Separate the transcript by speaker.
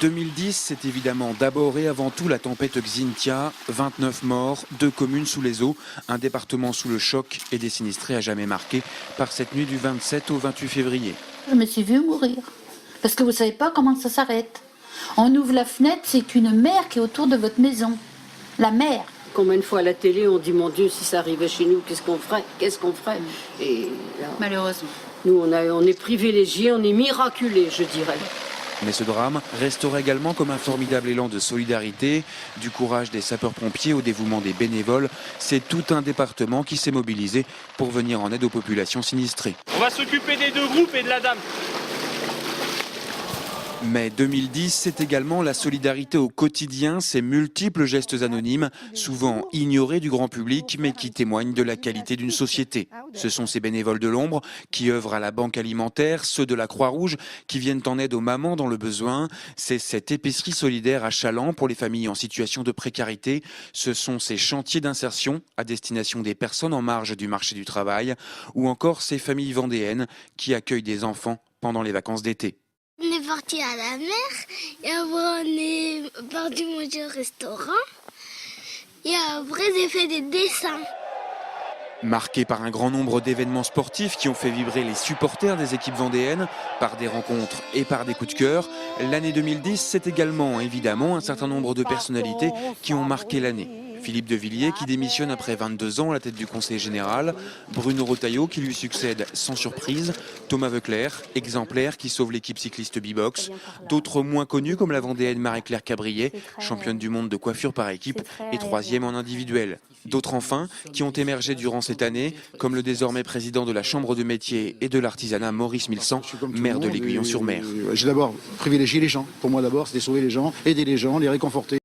Speaker 1: 2010, c'est évidemment d'abord et avant tout la tempête Xynthia. 29 morts, 2 communes sous les eaux, un département sous le choc et des sinistrés à jamais marqués par cette nuit du 27 au 28 février.
Speaker 2: Je me suis vue mourir, parce que vous ne savez pas comment ça s'arrête. On ouvre la fenêtre, c'est qu'une mer qui est autour de votre maison. La mer.
Speaker 3: Combien de fois à la télé on dit, mon Dieu, si ça arrivait chez nous, qu'est-ce qu'on ferait? Et là,
Speaker 2: Malheureusement.
Speaker 3: nous, on est privilégiés, on est miraculés, je dirais.
Speaker 1: Mais ce drame restera également comme un formidable élan de solidarité, du courage des sapeurs-pompiers au dévouement des bénévoles. C'est tout un département qui s'est mobilisé pour venir en aide aux populations sinistrées.
Speaker 4: On va s'occuper des 2 groupes et de la dame.
Speaker 1: Mais 2010, c'est également la solidarité au quotidien, ces multiples gestes anonymes, souvent ignorés du grand public, mais qui témoignent de la qualité d'une société. Ce sont ces bénévoles de l'ombre qui œuvrent à la banque alimentaire, ceux de la Croix-Rouge qui viennent en aide aux mamans dans le besoin. C'est cette épicerie solidaire à Chaland pour les familles en situation de précarité. Ce sont ces chantiers d'insertion à destination des personnes en marge du marché du travail, ou encore ces familles vendéennes qui accueillent des enfants pendant les vacances d'été.
Speaker 5: On est parti à la mer, et après on est parti manger au restaurant, et après j'ai fait des dessins.
Speaker 1: Marqué par un grand nombre d'événements sportifs qui ont fait vibrer les supporters des équipes vendéennes, par des rencontres et par des coups de cœur, l'année 2010, c'est également évidemment un certain nombre de personnalités qui ont marqué l'année. Philippe de Villiers qui démissionne après 22 ans à la tête du conseil général, Bruno Retailleau qui lui succède sans surprise, Thomas Voeckler, exemplaire qui sauve l'équipe cycliste B-Box, d'autres moins connus comme la vendéenne Marie-Claire Cabrier, championne du monde de coiffure par équipe et 3e en individuel. D'autres enfin qui ont émergé durant cette année, comme le désormais président de la Chambre de métier et de l'artisanat Maurice Milsan, maire de l'Aiguillon-sur-Mer.
Speaker 6: J'ai d'abord privilégié les gens. Pour moi d'abord, c'était sauver les gens, aider les gens, les réconforter.